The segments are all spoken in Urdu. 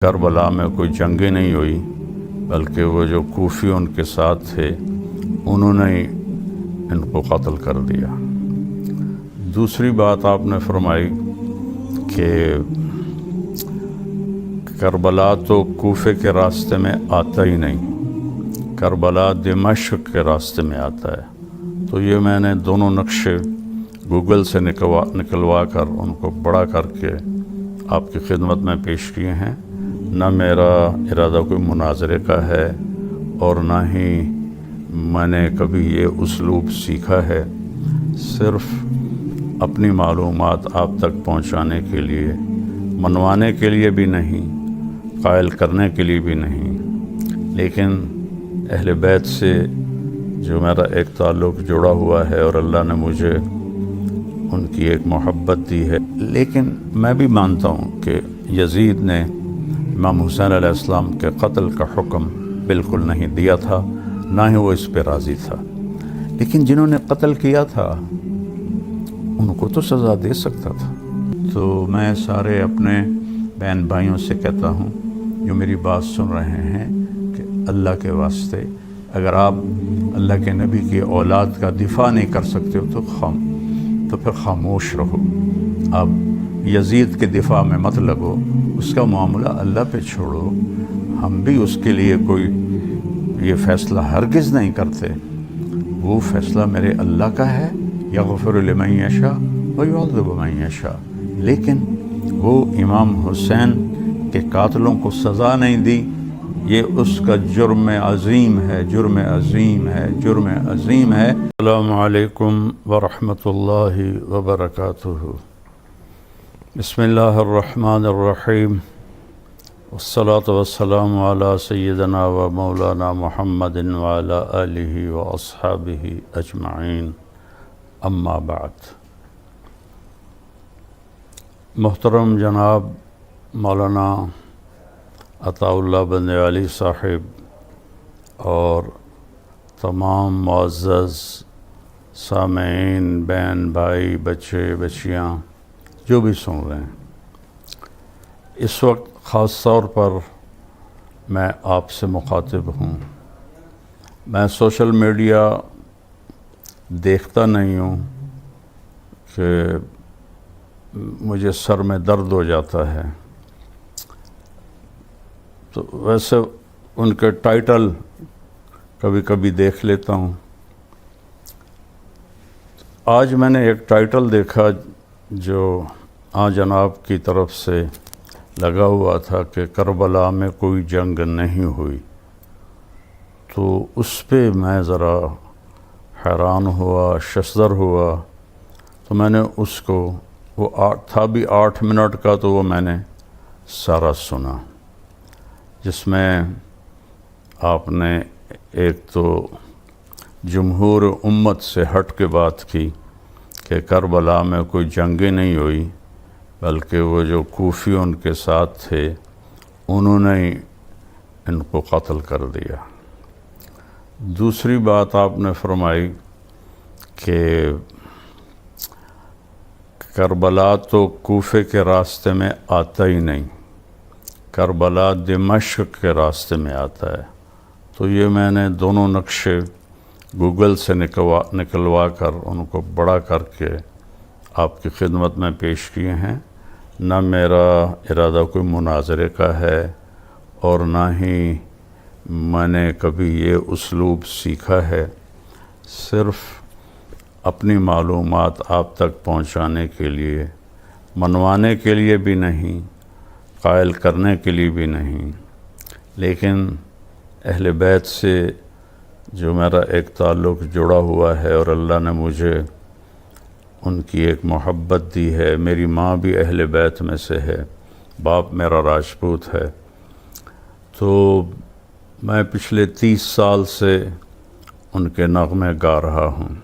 کربلا میں کوئی جنگیں نہیں ہوئی بلکہ وہ جو کوفی ان کے ساتھ تھے انہوں نے ان کو قتل کر دیا۔ دوسری بات آپ نے فرمائی کہ کربلا تو کوفے کے راستے میں آتا ہی نہیں، کربلا دمشق کے راستے میں آتا ہے۔ تو یہ میں نے دونوں نقشے گوگل سے نکلوا کر ان کو بڑا کر کے آپ کی خدمت میں پیش کیے ہیں۔ نہ میرا ارادہ کوئی مناظرے کا ہے اور نہ ہی میں نے کبھی یہ اسلوب سیکھا ہے، صرف اپنی معلومات آپ تک پہنچانے کے لیے، منوانے کے لیے بھی نہیں، قائل کرنے کے لیے بھی نہیں، لیکن اہل بیت سے جو میرا ایک تعلق جڑا ہوا ہے اور اللہ نے مجھے ان کی ایک محبت دی ہے۔ لیکن میں بھی مانتا ہوں کہ یزید نے امام حسین علیہ السلام کے قتل کا حکم بالکل نہیں دیا تھا، نہ ہی وہ اس پہ راضی تھا، لیکن جنہوں نے قتل کیا تھا ان کو تو سزا دے سکتا تھا۔ تو میں سارے اپنے بہن بھائیوں سے کہتا ہوں جو میری بات سن رہے ہیں کہ اللہ کے واسطے اگر آپ اللہ کے نبی کی اولاد کا دفاع نہیں کر سکتے ہو تو پھر خاموش رہو، آپ یزید کے دفاع میں مت لگو، اس کا معاملہ اللہ پہ چھوڑو۔ ہم بھی اس کے لیے کوئی یہ فیصلہ ہرگز نہیں کرتے، وہ فیصلہ میرے اللہ کا ہے، یغفر لمن یشاء ویعذب من یشاء، لیکن وہ امام حسین کے قاتلوں کو سزا نہیں دی، یہ اس کا جرم عظیم ہے، جرم عظیم ہے، جرم عظیم ہے۔ السلام علیکم ورحمۃ اللہ وبرکاتہ۔ بسم اللہ الرحمن الرحیم، والصلاة والسلام علی سیدنا و مولانا محمد وعلی آلہ و اصحابہ اجمعین، اما بعد۔ محترم جناب مولانا عطاء اللہ بندیالی صاحب اور تمام معزز سامعین، بہن بھائی، بچے بچیاں جو بھی سن رہے ہیں، اس وقت خاص طور پر میں آپ سے مخاطب ہوں۔ میں سوشل میڈیا دیکھتا نہیں ہوں کہ مجھے سر میں درد ہو جاتا ہے، تو ویسے ان کے ٹائٹل کبھی کبھی دیکھ لیتا ہوں۔ آج میں نے ایک ٹائٹل دیکھا جو جناب کی طرف سے لگا ہوا تھا کہ کربلا میں کوئی جنگ نہیں ہوئی، تو اس پہ میں ذرا حیران ہوا، ششدر ہوا، تو میں نے اس کو، وہ تھا بھی 8 منٹ کا، تو وہ میں نے سارا سنا، جس میں آپ نے ایک تو جمہور امت سے ہٹ کے بات کی کہ کربلا میں کوئی جنگیں نہیں ہوئی بلکہ وہ جو کوفی ان کے ساتھ تھے انہوں نے ان کو قتل کر دیا۔ دوسری بات آپ نے فرمائی کہ کربلا تو کوفے کے راستے میں آتا ہی نہیں، کربلا دمشق کے راستے میں آتا ہے۔ تو یہ میں نے دونوں نقشے گوگل سے نکلوا کر ان کو بڑا کر کے آپ کی خدمت میں پیش کیے ہیں۔ نہ میرا ارادہ کوئی مناظرے کا ہے اور نہ ہی میں نے کبھی یہ اسلوب سیکھا ہے، صرف اپنی معلومات آپ تک پہنچانے کے لیے، منوانے کے لیے بھی نہیں، قائل کرنے کے لیے بھی نہیں، لیکن اہل بیت سے جو میرا ایک تعلق جڑا ہوا ہے اور اللہ نے مجھے ان کی ایک محبت دی ہے، میری ماں بھی اہل بیت میں سے ہے، باپ میرا راجپوت ہے، تو میں پچھلے 30 سال سے ان کے نغمے گا رہا ہوں۔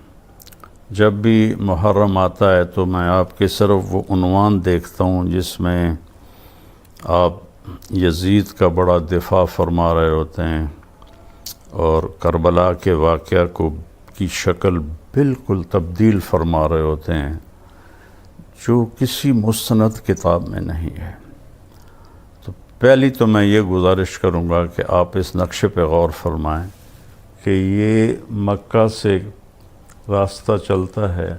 جب بھی محرم آتا ہے تو میں آپ کے صرف وہ عنوان دیکھتا ہوں جس میں آپ یزید کا بڑا دفاع فرما رہے ہوتے ہیں اور کربلا کے واقعہ کی شکل بالکل تبدیل فرما رہے ہوتے ہیں، جو کسی مستند کتاب میں نہیں ہے۔ تو پہلی تو میں یہ گزارش کروں گا کہ آپ اس نقشے پہ غور فرمائیں کہ یہ مکہ سے راستہ چلتا ہے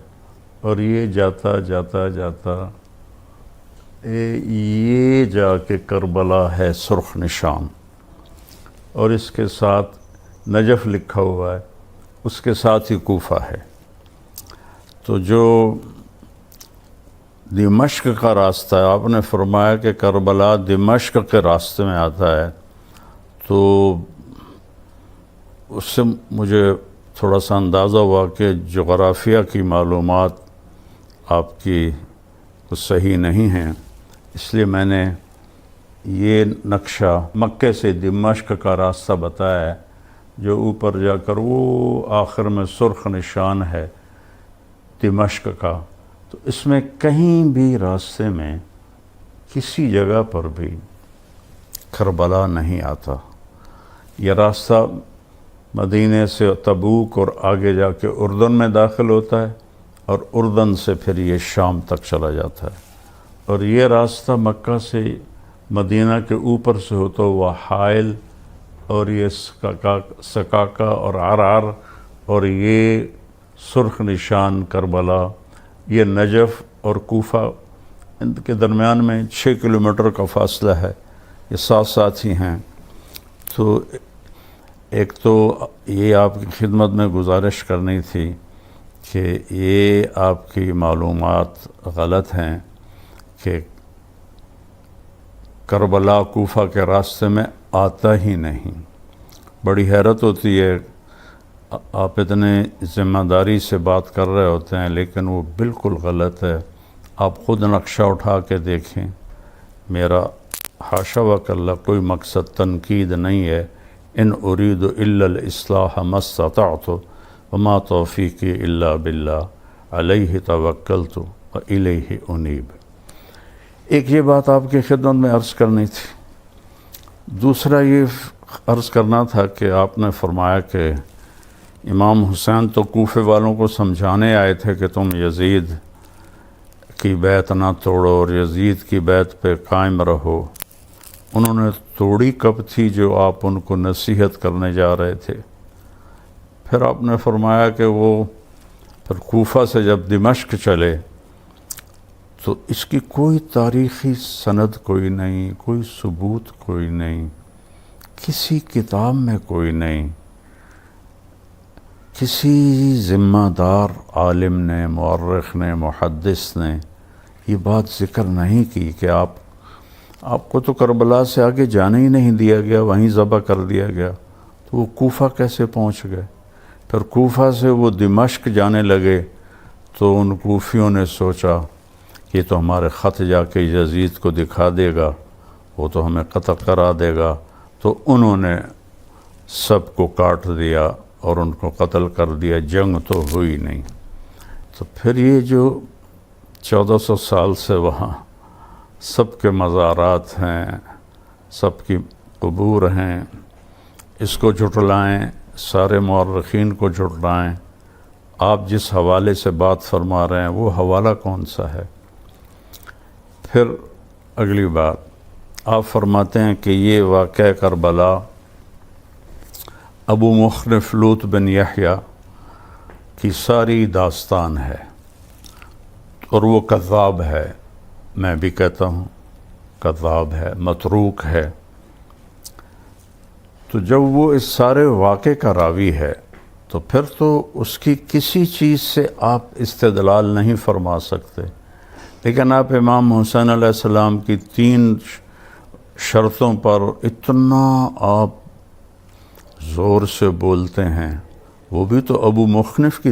اور یہ جاتا جاتا جاتا یہ جا کے کربلا ہے سرخ نشان، اور اس کے ساتھ نجف لکھا ہوا ہے، اس کے ساتھ ہی کوفہ ہے۔ تو جو دمشق کا راستہ ہے، آپ نے فرمایا کہ کربلا دمشق کے راستے میں آتا ہے، تو اس سے مجھے تھوڑا سا اندازہ ہوا کہ جغرافیہ کی معلومات آپ کی کچھ صحیح نہیں ہیں، اس لیے میں نے یہ نقشہ مکے سے دمشق کا راستہ بتایا ہے، جو اوپر جا کر وہ آخر میں سرخ نشان ہے دمشق کا۔ تو اس میں کہیں بھی راستے میں کسی جگہ پر بھی کربلا نہیں آتا۔ یہ راستہ مدینے سے تبوک اور آگے جا کے اردن میں داخل ہوتا ہے، اور اردن سے پھر یہ شام تک چلا جاتا ہے، اور یہ راستہ مکہ سے مدینہ کے اوپر سے ہوتا ہوا حائل اور یہ سکاکا اور عرعر اور یہ سرخ نشان کربلا، یہ نجف اور کوفہ، ان کے درمیان میں 6 کلومیٹر کا فاصلہ ہے، یہ ساتھ ساتھ ہی ہیں۔ تو ایک تو یہ آپ کی خدمت میں گزارش کرنی تھی کہ یہ آپ کی معلومات غلط ہیں کہ کربلا کوفہ کے راستے میں آتا ہی نہیں۔ بڑی حیرت ہوتی ہے، آپ اتنے ذمہ داری سے بات کر رہے ہوتے ہیں، لیکن وہ بالکل غلط ہے۔ آپ خود نقشہ اٹھا کے دیکھیں۔ میرا حاشا وکلا کوئی مقصد تنقید نہیں ہے۔ ان اريد الا الاصلاح ما استطعت وما توفیقی الا باللہ علیہ توکلت والیہ انیب۔ ایک یہ بات آپ کی خدمت میں عرض کرنی تھی۔ دوسرا یہ عرض کرنا تھا کہ آپ نے فرمایا کہ امام حسین تو کوفے والوں کو سمجھانے آئے تھے کہ تم یزید کی بیعت نہ توڑو اور یزید کی بیعت پہ قائم رہو۔ انہوں نے توڑی کب تھی جو آپ ان کو نصیحت کرنے جا رہے تھے؟ پھر آپ نے فرمایا کہ وہ پھر کوفہ سے جب دمشق چلے تو اس کی کوئی تاریخی سند کوئی نہیں، کوئی ثبوت کوئی نہیں، کسی کتاب میں کوئی نہیں، کسی ذمہ دار عالم نے، مورخ نے، محدث نے یہ بات ذکر نہیں کی کہ آپ کو تو کربلا سے آگے جانے ہی نہیں دیا گیا، وہیں ذبح کر دیا گیا، تو وہ کوفہ کیسے پہنچ گئے؟ پھر کوفہ سے وہ دمشق جانے لگے تو ان کوفیوں نے سوچا یہ تو ہمارے خط جا کے یزید کو دکھا دے گا، وہ تو ہمیں قتل کرا دے گا، تو انہوں نے سب کو کاٹ دیا اور ان کو قتل کر دیا، جنگ تو ہوئی نہیں۔ تو پھر یہ جو 1400 سال سے وہاں سب کے مزارات ہیں، سب کی قبور ہیں، اس کو جھٹلائیں، سارے مورخین کو جھٹلائیں۔ آپ جس حوالے سے بات فرما رہے ہیں وہ حوالہ کون سا ہے؟ پھر اگلی بات، آپ فرماتے ہیں کہ یہ واقعہ کربلا ابو مخنف لوط بن یحییٰ کی ساری داستان ہے، اور وہ کذاب ہے۔ میں بھی کہتا ہوں کذاب ہے، متروک ہے۔ تو جب وہ اس سارے واقعے کا راوی ہے تو پھر تو اس کی کسی چیز سے آپ استدلال نہیں فرما سکتے، لیکن آپ امام حسین علیہ السلام کی 3 شرطوں پر اتنا آپ زور سے بولتے ہیں، وہ بھی تو ابو مخنف کی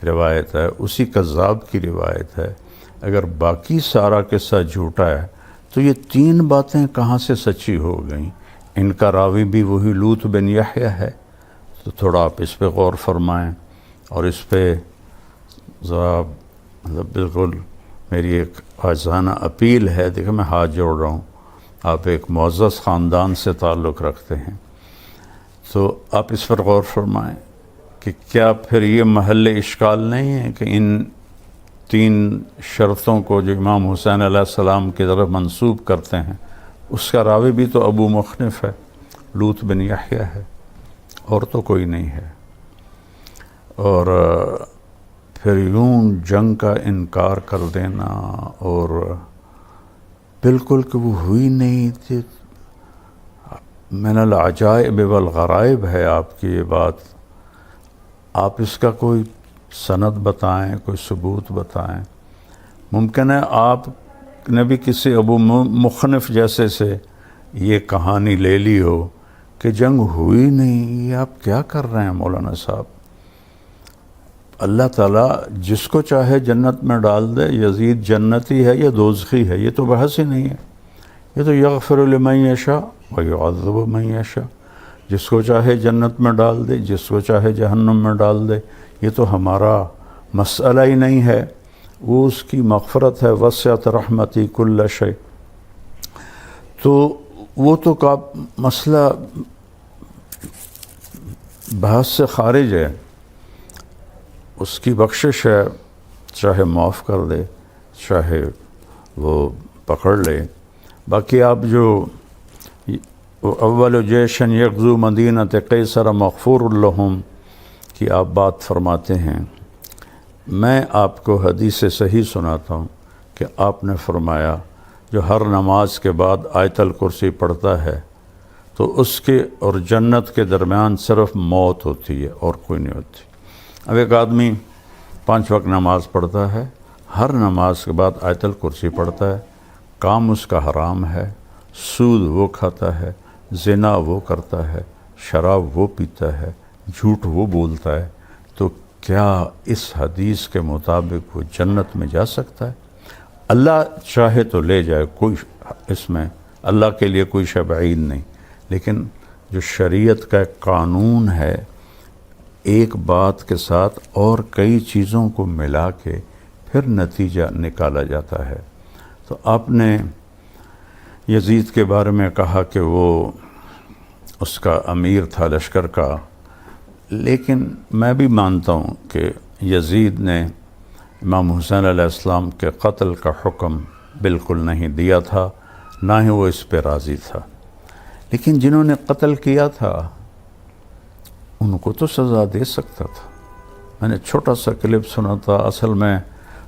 روایت ہے، اسی کذاب کی روایت ہے۔ اگر باقی سارا قصہ جھوٹا ہے تو یہ 3 باتیں کہاں سے سچی ہو گئیں؟ ان کا راوی بھی وہی لوط بن یحییٰ ہے۔ تو تھوڑا آپ اس پہ غور فرمائیں، اور اس پہ ذرا بالکل میری ایک عاجزانہ اپیل ہے۔ دیکھیں میں ہاتھ جوڑ رہا ہوں، آپ ایک معزز خاندان سے تعلق رکھتے ہیں، تو آپ اس پر غور فرمائیں کہ کیا پھر یہ محل اشکال نہیں ہے کہ ان 3 شرطوں کو جو امام حسین علیہ السلام کی طرف منسوب کرتے ہیں اس کا راوی بھی تو ابو مخنف ہے، لوط بن یحییٰ ہے، اور تو کوئی نہیں ہے۔ اور پھر یوں جنگ کا انکار کر دینا، اور بالکل کہ وہ ہوئی نہیں تھی۔ من العجائب والغرائب ہے آپ کی یہ بات۔ آپ اس کا کوئی سند بتائیں، کوئی ثبوت بتائیں۔ ممکن ہے آپ نے بھی کسی ابو مخنف جیسے سے یہ کہانی لے لی ہو کہ جنگ ہوئی نہیں، یہ آپ کیا کر رہے ہیں مولانا صاحب؟ اللہ تعالیٰ جس کو چاہے جنت میں ڈال دے، یزید جنتی ہے یا دوزخی ہے، یہ تو بحث ہی نہیں ہے۔ یہ تو یغفر لمن یشاء ویعذب من یشاء، جس کو چاہے جنت میں ڈال دے، جس کو چاہے جہنم میں ڈال دے، یہ تو ہمارا مسئلہ ہی نہیں ہے، وہ اس کی مغفرت ہے۔ وسعت رحمتی کل شیء، تو وہ تو کا مسئلہ بحث سے خارج ہے، اس کی بخشش ہے، چاہے معاف کر دے، چاہے وہ پکڑ لے۔ باقی آپ جو اول جیشن یغزو مدینۃ قیصر مغفور لہم کی آپ بات فرماتے ہیں، میں آپ کو حدیث صحیح سناتا ہوں کہ آپ نے فرمایا جو ہر نماز کے بعد آیت الکرسی پڑھتا ہے تو اس کے اور جنت کے درمیان صرف موت ہوتی ہے اور کوئی نہیں ہوتی۔ اب ایک آدمی 5 وقت نماز پڑھتا ہے، ہر نماز کے بعد آیت الکرسی پڑھتا ہے، کام اس کا حرام ہے، سود وہ کھاتا ہے، زنا وہ کرتا ہے، شراب وہ پیتا ہے، جھوٹ وہ بولتا ہے، تو کیا اس حدیث کے مطابق وہ جنت میں جا سکتا ہے؟ اللہ چاہے تو لے جائے، کوئی اس میں اللہ کے لیے کوئی شے بعید نہیں، لیکن جو شریعت کا ایک قانون ہے، ایک بات کے ساتھ اور کئی چیزوں کو ملا کے پھر نتیجہ نکالا جاتا ہے۔ تو آپ نے یزید کے بارے میں کہا کہ وہ اس کا امیر تھا لشکر کا، لیکن میں بھی مانتا ہوں کہ یزید نے امام حسین علیہ السلام کے قتل کا حکم بالکل نہیں دیا تھا، نہ ہی وہ اس پہ راضی تھا، لیکن جنہوں نے قتل کیا تھا ان کو تو سزا دے سکتا تھا۔ میں نے چھوٹا سا کلپ سنا تھا، اصل میں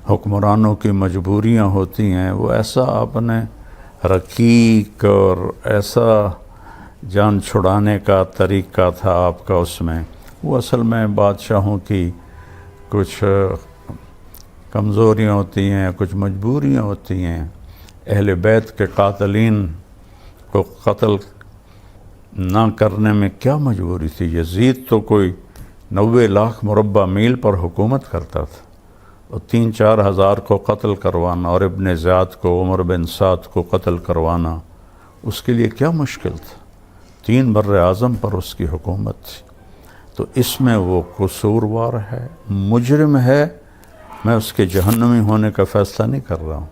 حکمرانوں کی مجبوریاں ہوتی ہیں، وہ ایسا آپ نے رقیق اور ایسا جان چھڑانے کا طریقہ تھا آپ کا اس میں، وہ اصل میں بادشاہوں کی کچھ کمزوریاں ہوتی ہیں، کچھ مجبوریاں ہوتی ہیں۔ اہل بیت کے قاتلین کو قتل نہ کرنے میں کیا مجبوری تھی؟ یزید تو کوئی 90 لاکھ مربع میل پر حکومت کرتا تھا، اور 3-4 ہزار کو قتل کروانا، اور ابن زیاد کو، عمر بن سعد کو قتل کروانا، اس کے لیے کیا مشکل تھا؟ 3 بر اعظم پر اس کی حکومت تھی۔ تو اس میں وہ قصوروار ہے، مجرم ہے، میں اس کے جہنمی ہونے کا فیصلہ نہیں کر رہا ہوں۔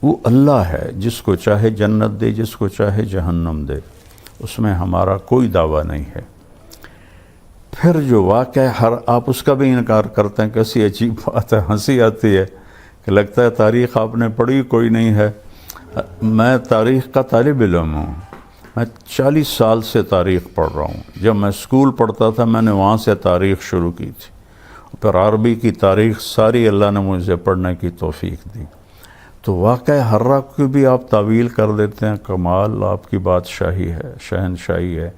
وہ اللہ ہے، جس کو چاہے جنت دے، جس کو چاہے جہنم دے، اس میں ہمارا کوئی دعویٰ نہیں ہے۔ پھر جو واقعہ آپ اس کا بھی انکار کرتے ہیں، کیسی عجیب بات ہے، ہنسی آتی ہے کہ لگتا ہے تاریخ آپ نے پڑھی کوئی نہیں ہے۔ میں تاریخ کا طالب علم ہوں، میں 40 سال سے تاریخ پڑھ رہا ہوں۔ جب میں اسکول پڑھتا تھا میں نے وہاں سے تاریخ شروع کی تھی، پھر عربی کی تاریخ ساری اللہ نے مجھے پڑھنے کی توفیق دی۔ تو واقعہ حرہ کو بھی آپ تعویل کر دیتے ہیں، کمال آپ کی بادشاہی ہے، شہنشاہی ہے۔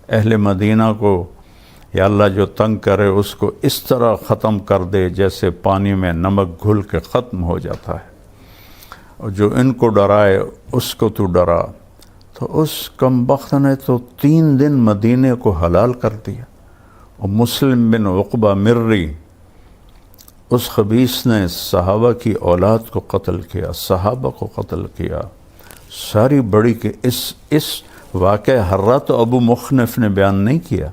اہل مدینہ کو یا اللہ جو تنگ کرے اس کو اس طرح ختم کر دے جیسے پانی میں نمک گھل کے ختم ہو جاتا ہے، اور جو ان کو ڈرائے اس کو تو ڈرا۔ تو اس کمبخت نے تو 3 دن مدینے کو حلال کر دیا، اور مسلم بن عقبہ مری، اس خبیث نے صحابہ کی اولاد کو قتل کیا، صحابہ کو قتل کیا۔ ساری بڑی کہ اس واقعہ حرہ تو ابو مخنف نے بیان نہیں کیا،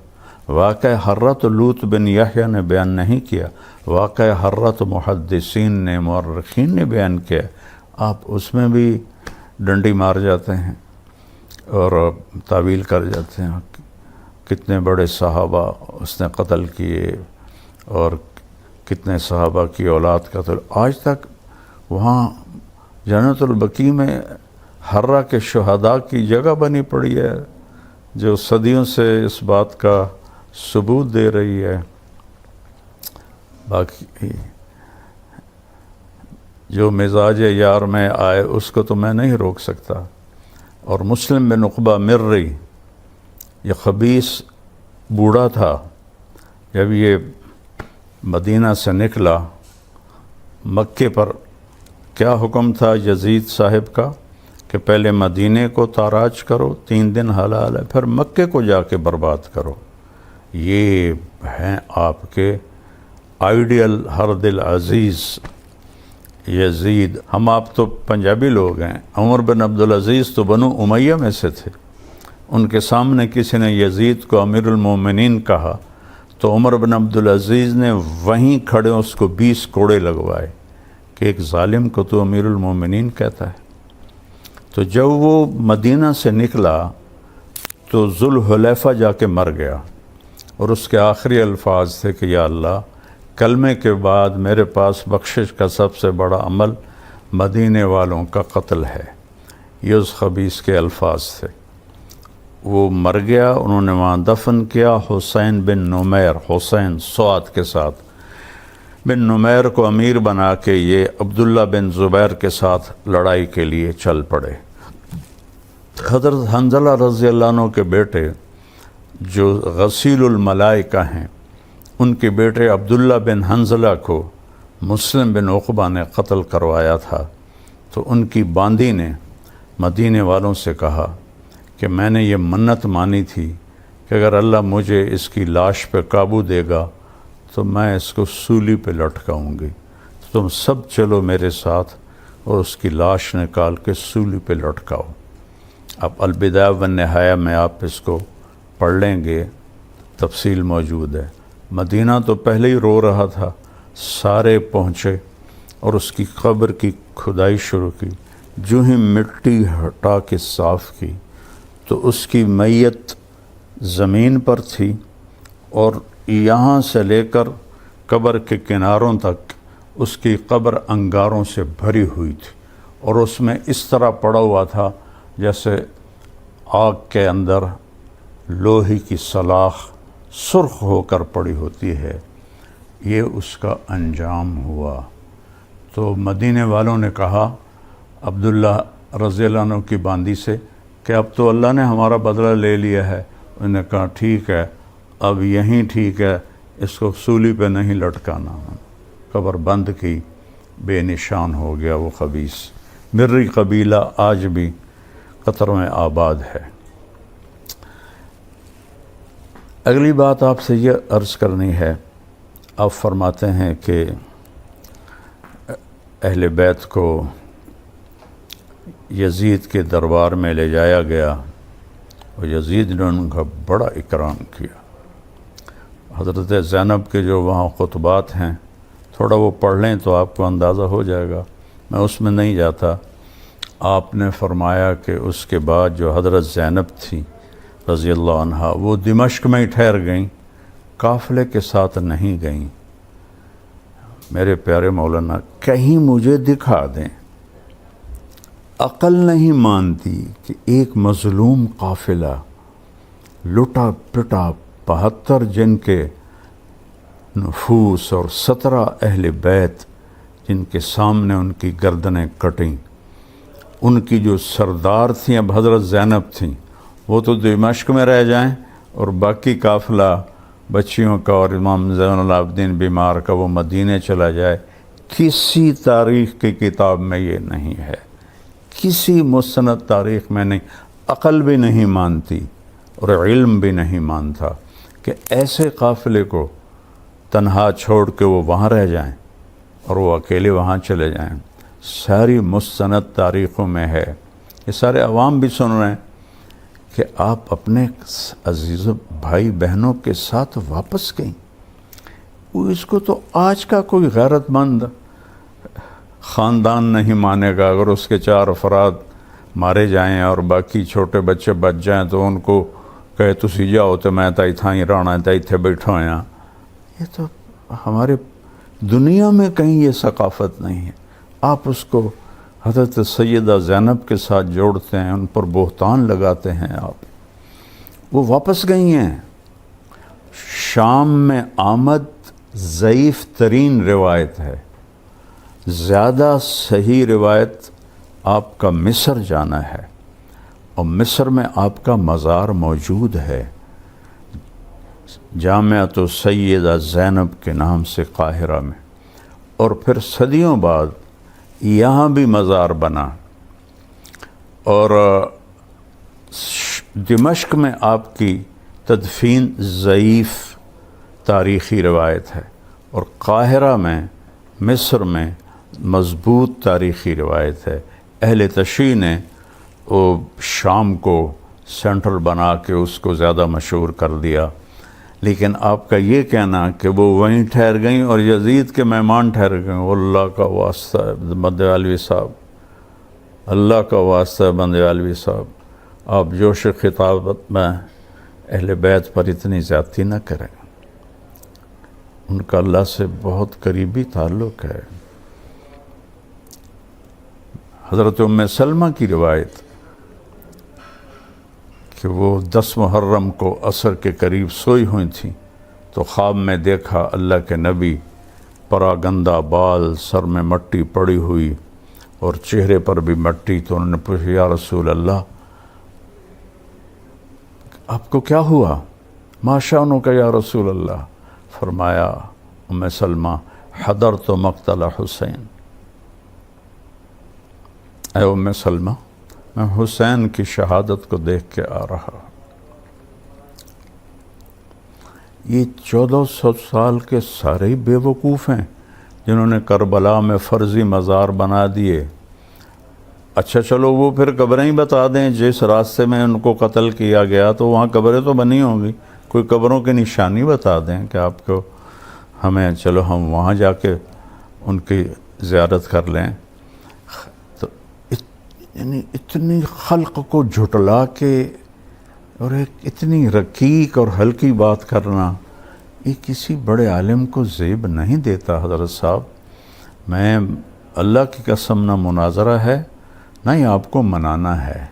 واقعہ حرہ تو لوط بن یحییٰ نے بیان نہیں کیا، واقعہ حرہ تو محدثین نے، مورخین نے بیان کیا۔ آپ اس میں بھی ڈنڈی مار جاتے ہیں اور تعویل کر جاتے ہیں۔ کتنے بڑے صحابہ اس نے قتل کیے، اور کتنے صحابہ کی اولاد قتل۔ آج تک وہاں جنت البقیع میں ہررا کے شہداء کی جگہ بنی پڑی ہے، جو صدیوں سے اس بات کا ثبوت دے رہی ہے۔ باقی جو مزاج یار میں آئے اس کو تو میں نہیں روک سکتا۔ اور مسلم بن عقبہ مرری، یہ خبیث بوڑھا تھا، جب یہ مدینہ سے نکلا، مکے پر کیا حکم تھا یزید صاحب کا کہ پہلے مدینے کو تاراج کرو 3 دن حلال ہے، پھر مکے کو جا کے برباد کرو۔ یہ ہیں آپ کے آئیڈیل ہر دل عزیز یزید۔ ہم آپ تو پنجابی لوگ ہیں، عمر بن عبدالعزیز تو بنو امیہ میں سے تھے۔ ان کے سامنے کسی نے یزید کو امیر المومنین کہا تو عمر بن عبدالعزیز نے وہیں کھڑے اس کو 20 کوڑے لگوائے کہ ایک ظالم کو تو امیر المومنین کہتا ہے۔ تو جب وہ مدینہ سے نکلا تو ذوالحلیفہ جا کے مر گیا، اور اس کے آخری الفاظ تھے کہ یا اللہ، کلمے کے بعد میرے پاس بخشش کا سب سے بڑا عمل مدینے والوں کا قتل ہے۔ یہ اس خبیث کے الفاظ تھے۔ وہ مر گیا، انہوں نے وہاں دفن کیا حسین بن نمیر، حسین سعد کے ساتھ۔ بن نمیر کو امیر بنا کے یہ عبداللہ بن زبیر کے ساتھ لڑائی کے لیے چل پڑے۔ حضرت حنظلہ رضی اللہ عنہ کے بیٹے جو غسیل الملائکہ ہیں، ان کے بیٹے عبداللہ بن حنظلہ کو مسلم بن عقبہ نے قتل کروایا تھا، تو ان کی باندی نے مدینے والوں سے کہا کہ میں نے یہ منت مانی تھی کہ اگر اللہ مجھے اس کی لاش پہ قابو دے گا تو میں اس کو سولی پہ لٹکاؤں گی، تو تم سب چلو میرے ساتھ اور اس کی لاش نکال کے سولی پہ لٹکاؤ۔ اب البدایہ والنہایہ میں آپ اس کو پڑھ لیں گے، تفصیل موجود ہے۔ مدینہ تو پہلے ہی رو رہا تھا، سارے پہنچے اور اس کی قبر کی کھدائی شروع کی۔ جو ہی مٹی ہٹا کے صاف کی تو اس کی میت زمین پر تھی، اور یہاں سے لے کر قبر کے کناروں تک اس کی قبر انگاروں سے بھری ہوئی تھی، اور اس میں اس طرح پڑا ہوا تھا جیسے آگ کے اندر لوہے کی سلاخ سرخ ہو کر پڑی ہوتی ہے۔ یہ اس کا انجام ہوا۔ تو مدینے والوں نے کہا عبداللہ رضی اللہ عنہ کی باندی سے کہ اب تو اللہ نے ہمارا بدلہ لے لیا ہے۔ انہوں نے کہا ٹھیک ہے، اب یہیں ٹھیک ہے، اس کو سولی پہ نہیں لٹکانا۔ قبر بند کی، بے نشان ہو گیا وہ خبیث۔ مرری قبیلہ آج بھی قطر میں آباد ہے۔ اگلی بات آپ سے یہ عرض کرنی ہے، آپ فرماتے ہیں کہ اہل بیت کو یزید کے دربار میں لے جایا گیا اور یزید نے ان کا بڑا اکرام کیا۔ حضرت زینب کے جو وہاں خطبات ہیں، تھوڑا وہ پڑھ لیں تو آپ کو اندازہ ہو جائے گا، میں اس میں نہیں جاتا۔ آپ نے فرمایا کہ اس کے بعد جو حضرت زینب تھی رضی اللہ عنہا، وہ دمشق میں ہی ٹھہر گئیں، قافلے کے ساتھ نہیں گئیں۔ میرے پیارے مولانا، کہیں مجھے دکھا دیں، عقل نہیں مانتی کہ ایک مظلوم قافلہ لٹا پٹا 72 جن کے نفوس اور 17 اہل بیت جن کے سامنے ان کی گردنیں کٹیں، ان کی جو سردار تھیں اب حضرت زینب تھیں، وہ تو دمشق میں رہ جائیں اور باقی قافلہ بچیوں کا اور امام زین العابدین بیمار کا وہ مدینے چلا جائے۔ کسی تاریخ کی کتاب میں یہ نہیں ہے، کسی مستند تاریخ میں نہیں، عقل بھی نہیں مانتی اور علم بھی نہیں مانتا کہ ایسے قافلے کو تنہا چھوڑ کے وہ وہاں رہ جائیں اور وہ اکیلے وہاں چلے جائیں۔ ساری مستند تاریخوں میں ہے، یہ سارے عوام بھی سن رہے ہیں کہ آپ اپنے عزیز بھائی بہنوں کے ساتھ واپس گئیں۔ وہ اس کو تو آج کا کوئی غیرت مند خاندان نہیں مانے گا۔ اگر اس کے 4 افراد مارے جائیں اور باقی چھوٹے بچے بچ جائیں تو ان کو کہے تسی جاؤ تو میں تا اتھاں ہی رہنا ہے، تا اتھے بیٹھا ہاں۔ یہ تو ہمارے دنیا میں کہیں یہ ثقافت نہیں ہے۔ آپ اس کو حضرت سیدہ زینب کے ساتھ جوڑتے ہیں، ان پر بہتان لگاتے ہیں آپ. وہ واپس گئی ہیں. شام میں آمد ضعیف ترین روایت ہے. زیادہ صحیح روایت آپ کا مصر جانا ہے، اور مصر میں آپ کا مزار موجود ہے، جامعۃ سیدہ زینب کے نام سے قاہرہ میں. اور پھر صدیوں بعد یہاں بھی مزار بنا. اور دمشق میں آپ کی تدفین ضعیف تاریخی روایت ہے، اور قاہرہ میں مصر میں مضبوط تاریخی روایت ہے. اہل تشیع نے وہ شام کو سینٹر بنا کے اس کو زیادہ مشہور کر دیا. لیکن آپ کا یہ کہنا کہ وہ وہیں ٹھہر گئیں اور یزید کے مہمان ٹھہر گئیں، اللہ کا واسطہ ہے بندیالوی صاحب، اللہ کا واسطہ ہے بندیالوی صاحب، آپ جوش خطابت میں اہل بیت پر اتنی زیادتی نہ کریں. ان کا اللہ سے بہت قریبی تعلق ہے. حضرت ام سلمہ کی روایت کہ وہ 10 محرم کو عصر کے قریب سوئی ہوئی تھیں تو خواب میں دیکھا اللہ کے نبی، پراگندہ بال، سر میں مٹی پڑی ہوئی اور چہرے پر بھی مٹی. تو انہوں نے پوچھا یا رسول اللہ آپ کو کیا ہوا؟ ما شأنک یا رسول اللہ؟ فرمایا ام سلمہ حضرت مقتل حسین، اے ام سلمہ میں حسین کی شہادت کو دیکھ کے آ رہا. یہ 1400 سال کے سارے بے وقوف ہیں جنہوں نے کربلا میں فرضی مزار بنا دیے. اچھا چلو وہ پھر قبریں ہی بتا دیں، جس راستے میں ان کو قتل کیا گیا تو وہاں قبریں تو بنی ہوں گی، کوئی قبروں کی نشانی بتا دیں کہ آپ کو ہمیں، چلو ہم وہاں جا کے ان کی زیارت کر لیں. یعنی اتنی خلق کو جھٹلا کے اور ایک اتنی رقیق اور ہلکی بات کرنا، یہ کسی بڑے عالم کو زیب نہیں دیتا. حضرت صاحب میں اللہ کی قسم نہ مناظرہ ہے نہ ہی آپ کو منانا ہے،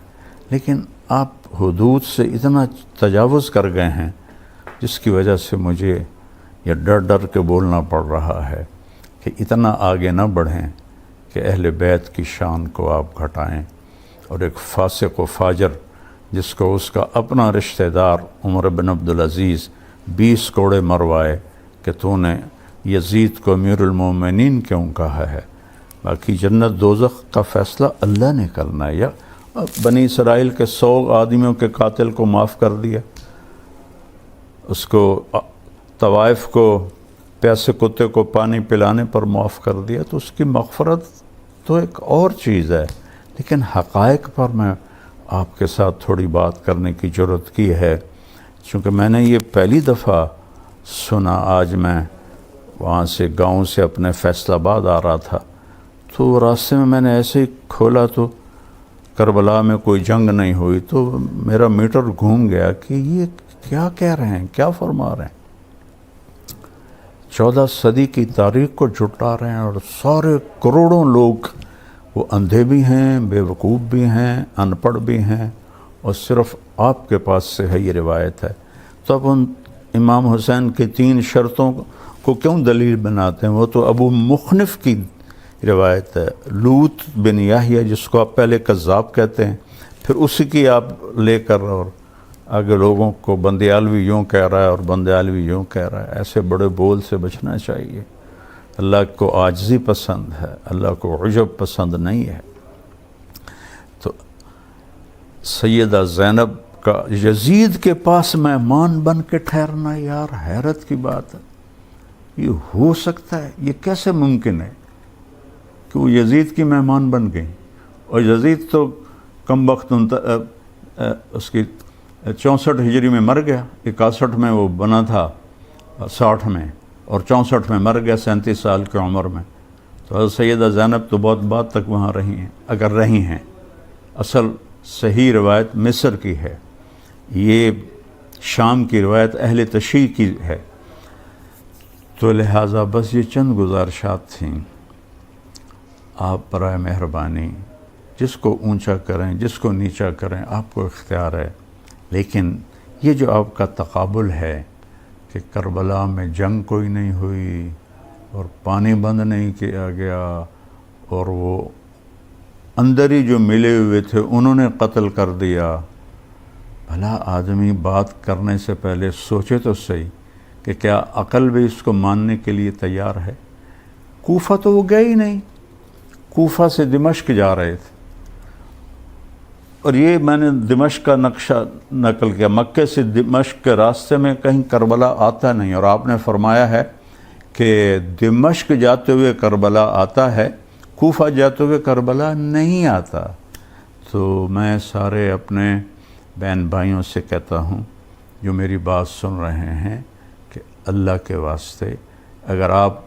لیکن آپ حدود سے اتنا تجاوز کر گئے ہیں جس کی وجہ سے مجھے یہ ڈر ڈر کے بولنا پڑ رہا ہے کہ اتنا آگے نہ بڑھیں کہ اہل بیت کی شان کو آپ گھٹائیں. اور ایک فاسق و فاجر جس کو اس کا اپنا رشتہ دار عمر بن عبدالعزیز 20 کوڑے مروائے کہ تو نے یزید کو امیر المومنین کیوں کہا ہے. باقی جنت دوزخ کا فیصلہ اللہ نے کرنا ہے. یا بنی اسرائیل کے 100 آدمیوں کے قاتل کو معاف کر دیا، اس کو طوائف کو پیاسے کتے کو پانی پلانے پر معاف کر دیا، تو اس کی مغفرت تو ایک اور چیز ہے. لیکن حقائق پر میں آپ کے ساتھ تھوڑی بات کرنے کی جرت کی ہے، چونکہ میں نے یہ پہلی دفعہ سنا. آج میں وہاں سے گاؤں سے اپنے فیصل آباد آ رہا تھا تو راستے میں نے ایسے ہی کھولا تو کربلا میں کوئی جنگ نہیں ہوئی، تو میرا میٹر گھوم گیا کہ یہ کیا کہہ رہے ہیں، کیا فرما رہے ہیں. 14 صدی کی تاریخ کو جھٹلا رہے ہیں، اور سارے کروڑوں لوگ وہ اندھے بھی ہیں، بے وقوف بھی ہیں، ان پڑھ بھی ہیں، اور صرف آپ کے پاس سے ہے یہ روایت ہے. تو اب ان امام حسین کی 3 شرطوں کو کیوں دلیل بناتے ہیں؟ وہ تو ابو مخنف کی روایت ہے، لوط بن یحییٰ جس کو آپ پہلے کذاب کہتے ہیں، پھر اسی کی آپ لے کر اور آگے لوگوں کو بندیالوی یوں کہہ رہا ہے اور بندیالوی یوں کہہ رہا ہے. ایسے بڑے بول سے بچنا چاہیے. اللہ کو عاجزی پسند ہے، اللہ کو عجب پسند نہیں ہے. تو سیدہ زینب کا یزید کے پاس مہمان بن کے ٹھہرنا، یار حیرت کی بات ہے. یہ ہو سکتا ہے؟ یہ کیسے ممکن ہے کہ وہ یزید کی مہمان بن گئیں؟ اور یزید تو کم وقت اس کی 64 ہجری میں مر گیا، 61 میں وہ بنا تھا، 60 میں، اور 64 میں مر گیا 37 سال کی عمر میں. تو حضرت سیدہ زینب تو بہت بعد تک وہاں رہی ہیں، اگر رہی ہیں. اصل صحیح روایت مصر کی ہے، یہ شام کی روایت اہل تشیع کی ہے. تو لہٰذا بس یہ چند گزارشات تھیں. آپ برائے مہربانی جس کو اونچا کریں جس کو نیچا کریں آپ کو اختیار ہے، لیکن یہ جو آپ کا تقابل ہے کہ کربلا میں جنگ کوئی نہیں ہوئی اور پانی بند نہیں کیا گیا اور وہ اندر ہی جو ملے ہوئے تھے انہوں نے قتل کر دیا، بھلا آدمی بات کرنے سے پہلے سوچے تو صحیح کہ کیا عقل بھی اس کو ماننے کے لیے تیار ہے؟ کوفہ تو وہ گئے ہی نہیں، کوفہ سے دمشق جا رہے تھے، اور یہ میں نے دمشق کا نقشہ نقل کیا، مکے سے دمشق کے راستے میں کہیں کربلا آتا نہیں، اور آپ نے فرمایا ہے کہ دمشق جاتے ہوئے کربلا آتا ہے، کوفہ جاتے ہوئے کربلا نہیں آتا۔ تو میں سارے اپنے بہن بھائیوں سے کہتا ہوں جو میری بات سن رہے ہیں کہ اللہ کے واسطے اگر آپ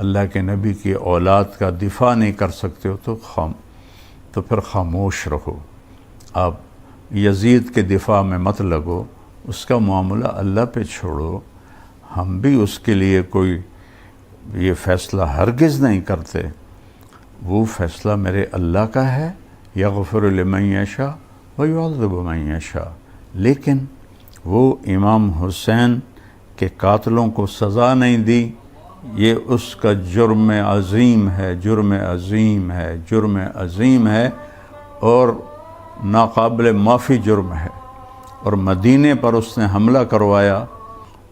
اللہ کے نبی کی اولاد کا دفاع نہیں کر سکتے ہو تو پھر خاموش رہو، آپ یزید کے دفاع میں مت لگو، اس کا معاملہ اللہ پہ چھوڑو۔ ہم بھی اس کے لیے کوئی یہ فیصلہ ہرگز نہیں کرتے، وہ فیصلہ میرے اللہ کا ہے، یغفر لمن یشاء ویعذب من یشاء، لیکن وہ امام حسین کے قاتلوں کو سزا نہیں دی، یہ اس کا جرم عظیم ہے، جرم عظیم ہے، جرم عظیم ہے اور ناقابل معافی جرم ہے، اور مدینے پر اس نے حملہ کروایا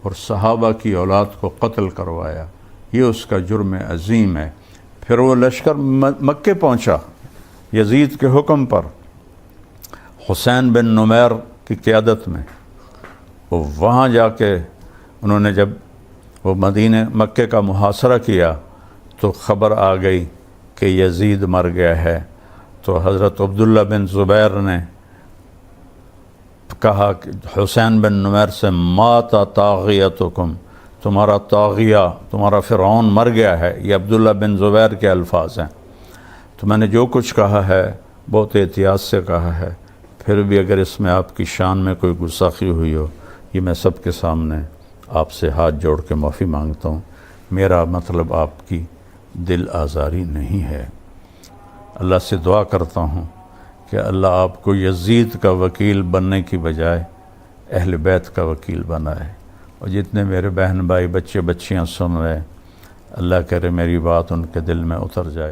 اور صحابہ کی اولاد کو قتل کروایا، یہ اس کا جرم عظیم ہے۔ پھر وہ لشکر مکے پہنچا یزید کے حکم پر، حسین بن نمیر کی قیادت میں، وہ وہاں جا کے انہوں نے جب وہ مکے کا محاصرہ کیا تو خبر آ گئی کہ یزید مر گیا ہے، تو حضرت عبداللہ بن زبیر نے کہا کہ حسین بن نمیر سے مات طاغیتکم، تمہارا طاغیہ تمہارا فرعون مر گیا ہے، یہ عبداللہ بن زبیر کے الفاظ ہیں۔ تو میں نے جو کچھ کہا ہے بہت احتیاط سے کہا ہے، پھر بھی اگر اس میں آپ کی شان میں کوئی گستاخی ہوئی ہو، یہ میں سب کے سامنے آپ سے ہاتھ جوڑ کے معافی مانگتا ہوں، میرا مطلب آپ کی دل آزاری نہیں ہے۔ اللہ سے دعا کرتا ہوں کہ اللہ آپ کو یزید کا وکیل بننے کی بجائے اہل بیت کا وکیل بنائے، اور جتنے میرے بہن بھائی بچے بچیاں سن رہے، اللہ کرے میری بات ان کے دل میں اتر جائے۔